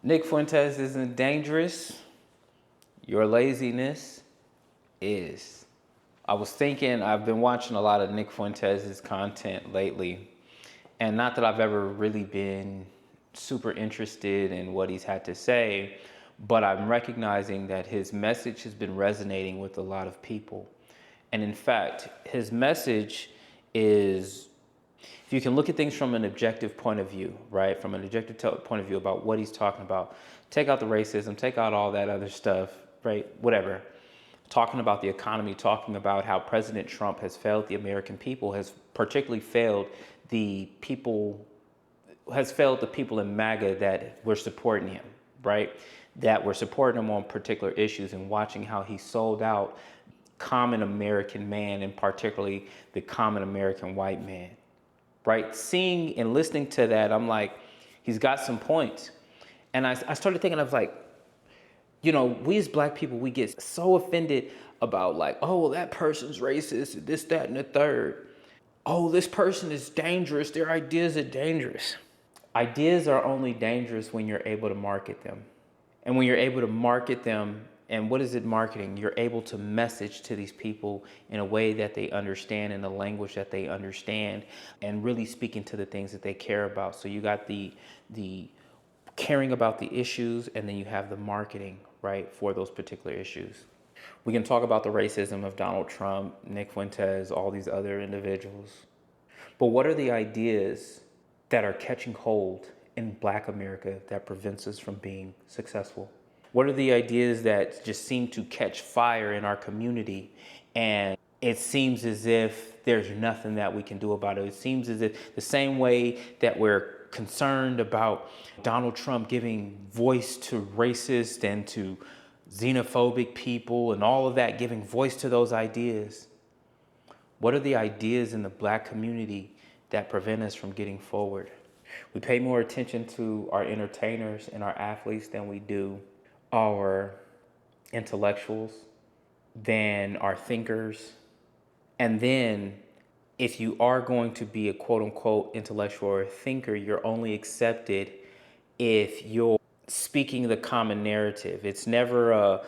Nick Fuentes isn't dangerous. Your laziness is. I was thinking, I've been watching a lot of Nick Fuentes' content lately, and not that I've ever really been super interested in what he's had to say, but I'm recognizing that his message has been resonating with a lot of people. And in fact, his message is, if you can look at things from an objective point of view, right? From an objective point of view about what he's talking about, take out the racism, take out all that other stuff, right? Whatever. Talking about the economy, talking about how President Trump has failed the American people, has particularly failed the people, has failed the people in MAGA that were supporting him, right? That were supporting him on particular issues, and watching how he sold out common American man, and particularly the common American white man. Right? Seeing and listening to that, I'm like, he's got some points. And I started thinking, I was like, we as black people, we get so offended about like, oh, well, that person's racist, this, that, and the third. Oh, this person is dangerous. Their ideas are dangerous. Ideas are only dangerous when you're able to market them. And when you're able to market them, and what is it marketing? You're able to message to these people in a way that they understand, in a language that they understand, and really speaking to the things that they care about. So you got the caring about the issues, and then you have the marketing, right, for those particular issues. We can talk about the racism of Donald Trump, Nick Fuentes, all these other individuals. But what are the ideas that are catching hold in Black America that prevents us from being successful? What are the ideas that just seem to catch fire in our community, and it seems as if there's nothing that we can do about it? It seems as if the same way that we're concerned about Donald Trump giving voice to racist and to xenophobic people and all of that, giving voice to those ideas. What are the ideas in the Black community that prevent us from getting forward? We pay more attention to our entertainers and our athletes than we do our intellectuals, than our thinkers. And then if you are going to be a quote unquote intellectual or a thinker, you're only accepted if you're speaking the common narrative. It's never a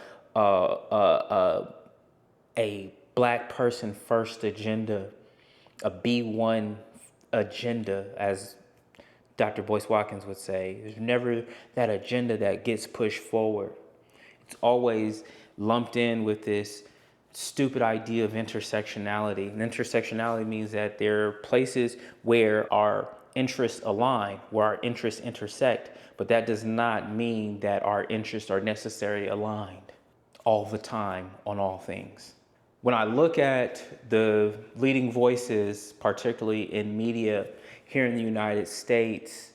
black person first agenda, a B1 agenda, as Dr. Boyce Watkins would say. There's never that agenda that gets pushed forward. It's always lumped in with this stupid idea of intersectionality. And intersectionality means that there are places where our interests align, where our interests intersect, but that does not mean that our interests are necessarily aligned all the time on all things. When I look at the leading voices, particularly in media here in the United States,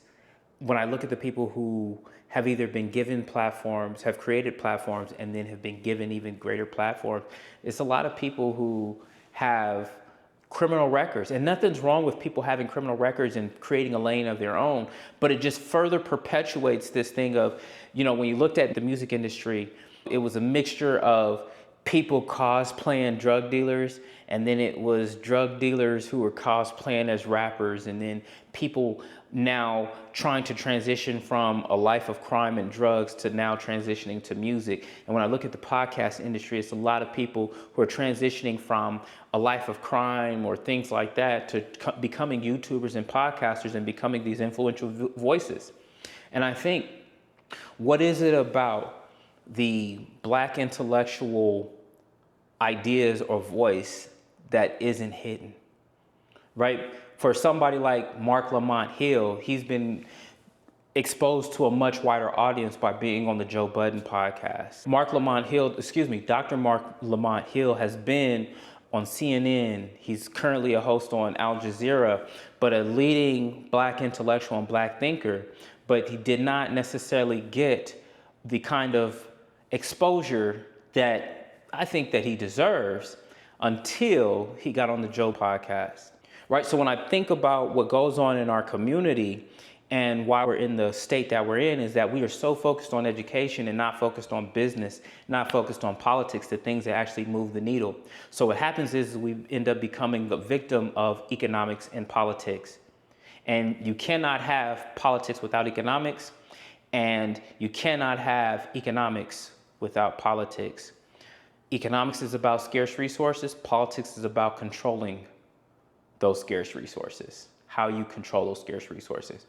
when I look at the people who have either been given platforms, have created platforms, and then have been given even greater platforms, it's a lot of people who have criminal records. And nothing's wrong with people having criminal records and creating a lane of their own, but it just further perpetuates this thing of, when you looked at the music industry, it was a mixture of people cosplaying drug dealers, and then it was drug dealers who were cosplaying as rappers, and then people now trying to transition from a life of crime and drugs to now transitioning to music. And when I look at the podcast industry, it's a lot of people who are transitioning from a life of crime or things like that to becoming YouTubers and podcasters and becoming these influential voices. And I think, what is it about the Black intellectual ideas or voice that isn't hidden, right? For somebody like Mark Lamont Hill, he's been exposed to a much wider audience by being on the Joe Budden podcast. Dr. Mark Lamont Hill has been on CNN. He's currently a host on Al Jazeera, but a leading Black intellectual and Black thinker, but he did not necessarily get the kind of exposure that I think that he deserves until he got on the Joe podcast, right? So when I think about what goes on in our community and why we're in the state that we're in, is that we are so focused on education and not focused on business, not focused on politics, the things that actually move the needle. So what happens is we end up becoming the victim of economics and politics. And you cannot have politics without economics, And you cannot have economics without politics. Economics is about scarce resources. Politics is about controlling those scarce resources, how you control those scarce resources.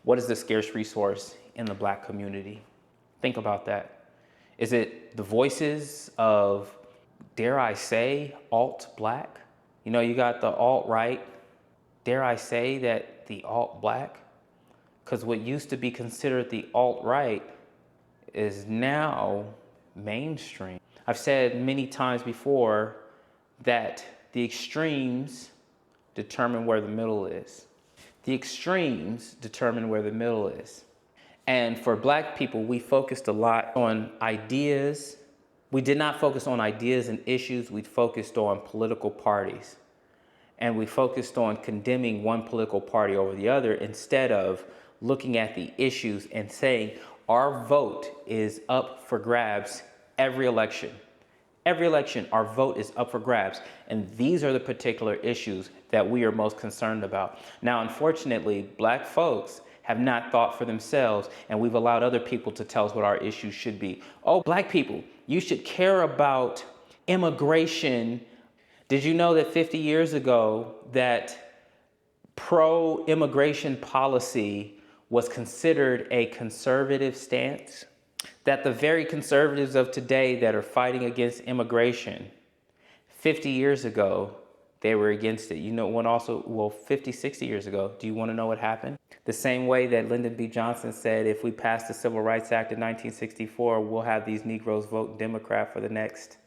What is the scarce resource in the Black community? Think about that. Is it the voices of, dare I say, alt-Black? You know, you got the alt-right. Dare I say that the alt-Black? Because what used to be considered the alt-right is now mainstream. I've said many times before that the extremes determine where the middle is. The extremes determine where the middle is. And for Black people, we focused a lot on ideas. We did not focus on ideas and issues. We focused on political parties. And we focused on condemning one political party over the other instead of looking at the issues and saying our vote is up for grabs every election. Every election, our vote is up for grabs. And these are the particular issues that we are most concerned about. Now, unfortunately, Black folks have not thought for themselves, and we've allowed other people to tell us what our issues should be. Oh, Black people, you should care about immigration. Did you know that 50 years ago that pro-immigration policy was considered a conservative stance? That the very conservatives of today that are fighting against immigration, 50 years ago, they were against it. You know, when also, well, 50, 60 years ago, do you want to know what happened? The same way that Lyndon B. Johnson said, if we pass the Civil Rights Act in 1964, we'll have these Negroes vote Democrat for the next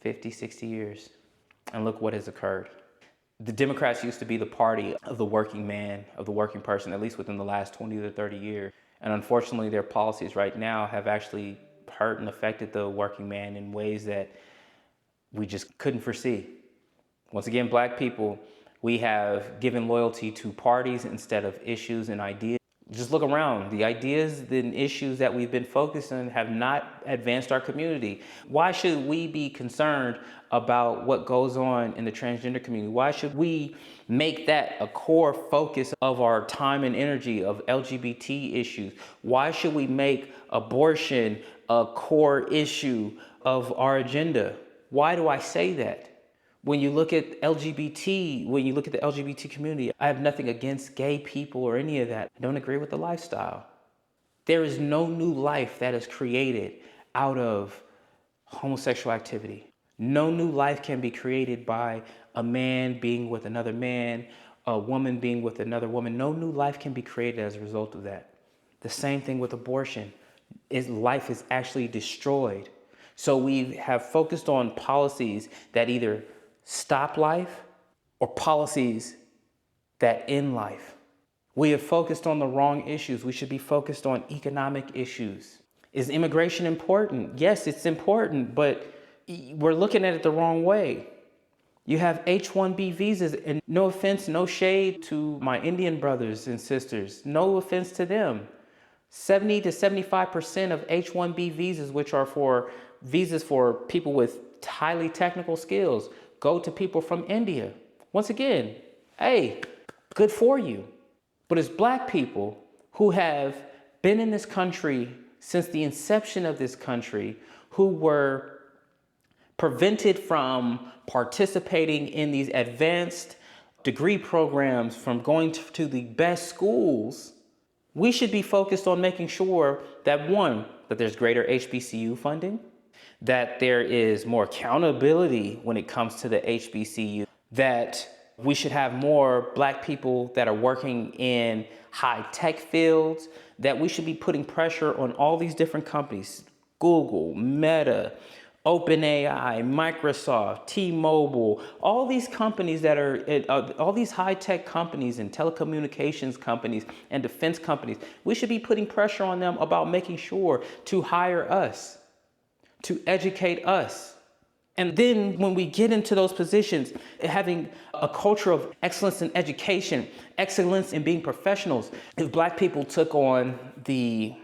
50, 60 years. And look what has occurred. The Democrats used to be the party of the working man, of the working person, at least within the last 20 to 30 years. And unfortunately, their policies right now have actually hurt and affected the working man in ways that we just couldn't foresee. Once again, Black people, we have given loyalty to parties instead of issues and ideas. Just look around. The ideas and issues that we've been focused on have not advanced our community. Why should we be concerned about what goes on in the transgender community? Why should we make that a core focus of our time and energy of LGBT issues? Why should we make abortion a core issue of our agenda? Why do I say that? When you look at LGBT, when you look at the LGBT community, I have nothing against gay people or any of that. I don't agree with the lifestyle. There is no new life that is created out of homosexual activity. No new life can be created by a man being with another man, a woman being with another woman. No new life can be created as a result of that. The same thing with abortion. Life is actually destroyed. So we have focused on policies that either stop life or policies that end life. We have focused on the wrong issues. We should be focused on economic issues. Is immigration important? Yes, it's important, but we're looking at it the wrong way. You have H-1B visas, and no offense, no shade to my Indian brothers and sisters. No offense to them. 70 to 75% of H-1B visas, which are for visas for people with highly technical skills, go to people from India. Once again, hey, good for you. But it's Black people who have been in this country since the inception of this country, who were prevented from participating in these advanced degree programs, from going to the best schools. We should be focused on making sure that, one, that there's greater HBCU funding, that there is more accountability when it comes to the HBCU, that we should have more Black people that are working in high-tech fields, that we should be putting pressure on all these different companies, Google, Meta, OpenAI, Microsoft, T-Mobile, all these companies that are, all these high-tech companies and telecommunications companies and defense companies, we should be putting pressure on them about making sure to hire us, to educate us. And then when we get into those positions, having a culture of excellence in education, excellence in being professionals. If Black people took on the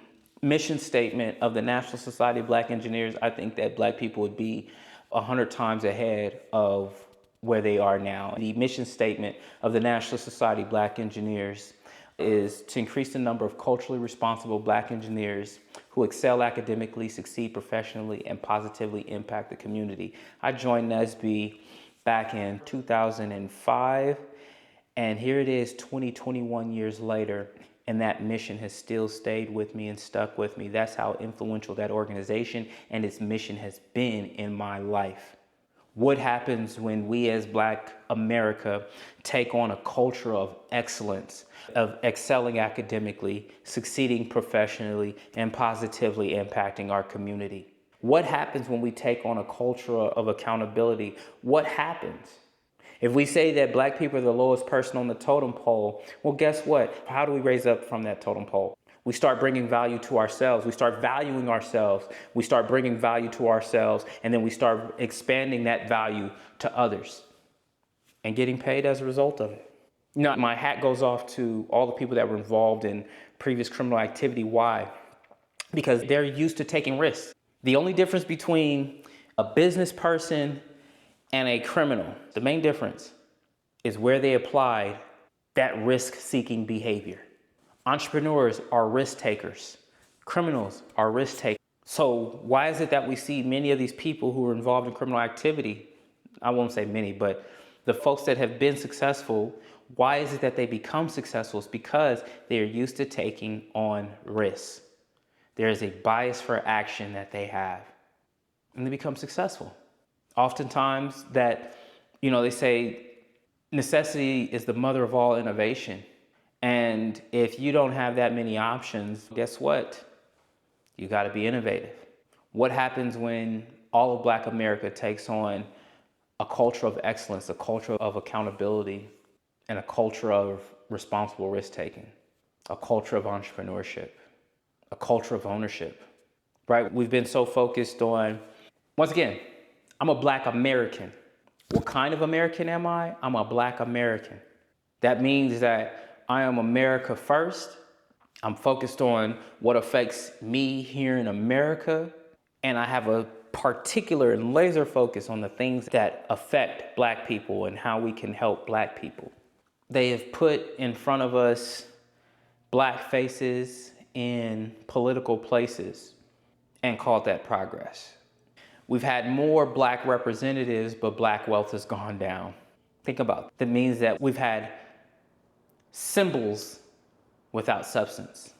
mission statement of the National Society of Black Engineers, I think that Black people would be 100 times ahead of where they are now. The mission statement of the National Society of Black Engineers is to increase the number of culturally responsible Black engineers who excel academically, succeed professionally, and positively impact the community. I joined NSB back in 2005, and here it is 21 years later, and that mission has still stayed with me and stuck with me. That's how influential that organization and its mission has been in my life. What happens when we as Black America take on a culture of excellence, of excelling academically, succeeding professionally, and positively impacting our community? What happens when we take on a culture of accountability? What happens? If we say that Black people are the lowest person on the totem pole, well, guess what? How do we raise up from that totem pole? We start bringing value to ourselves. We start valuing ourselves. We start bringing value to ourselves. And then we start expanding that value to others and getting paid as a result of it. You know, my hat goes off to all the people that were involved in previous criminal activity. Why? Because they're used to taking risks. The only difference between a business person and a criminal, the main difference is where they applied that risk-seeking behavior. Entrepreneurs are risk takers. Criminals are risk takers. So why is it that we see many of these people who are involved in criminal activity, I won't say many, but the folks that have been successful, why is it that they become successful? It's because they're used to taking on risks. There is a bias for action that they have, and they become successful. Oftentimes that, they say necessity is the mother of all innovation. And if you don't have that many options, guess what? You got to be innovative. What happens when all of Black America takes on a culture of excellence, a culture of accountability, and a culture of responsible risk-taking, a culture of entrepreneurship, a culture of ownership, right? We've been so focused on, once again, I'm a Black American. What kind of American am I? I'm a Black American. That means that I am America first. I'm focused on what affects me here in America. And I have a particular and laser focus on the things that affect Black people and how we can help Black people. They have put in front of us Black faces in political places and called that progress. We've had more Black representatives, but Black wealth has gone down. Think about it. That means that we've had symbols without substance.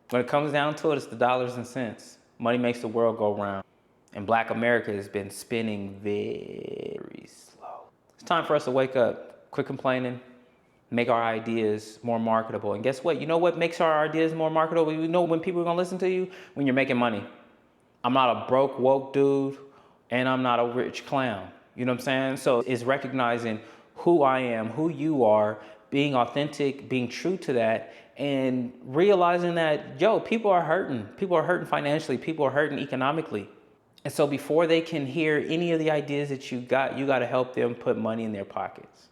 When it comes down to it, it's the dollars and cents. Money makes the world go round. And Black America has been spinning very slow. It's time for us to wake up, quit complaining, make our ideas more marketable. And guess what? You know what makes our ideas more marketable? You know when people are gonna listen to you? When you're making money. I'm not a broke, woke dude, and I'm not a rich clown. You know what I'm saying? So it's recognizing who I am, who you are, being authentic, being true to that, and realizing that, people are hurting. People are hurting financially. People are hurting economically. And so before they can hear any of the ideas that you got to help them put money in their pockets.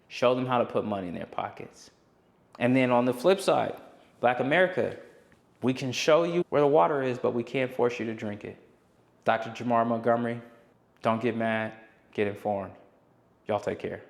Show them how to put money in their pockets. And then on the flip side, Black America, we can show you where the water is, but we can't force you to drink it. Dr. Jamar Montgomery, don't get mad, get informed. Y'all take care.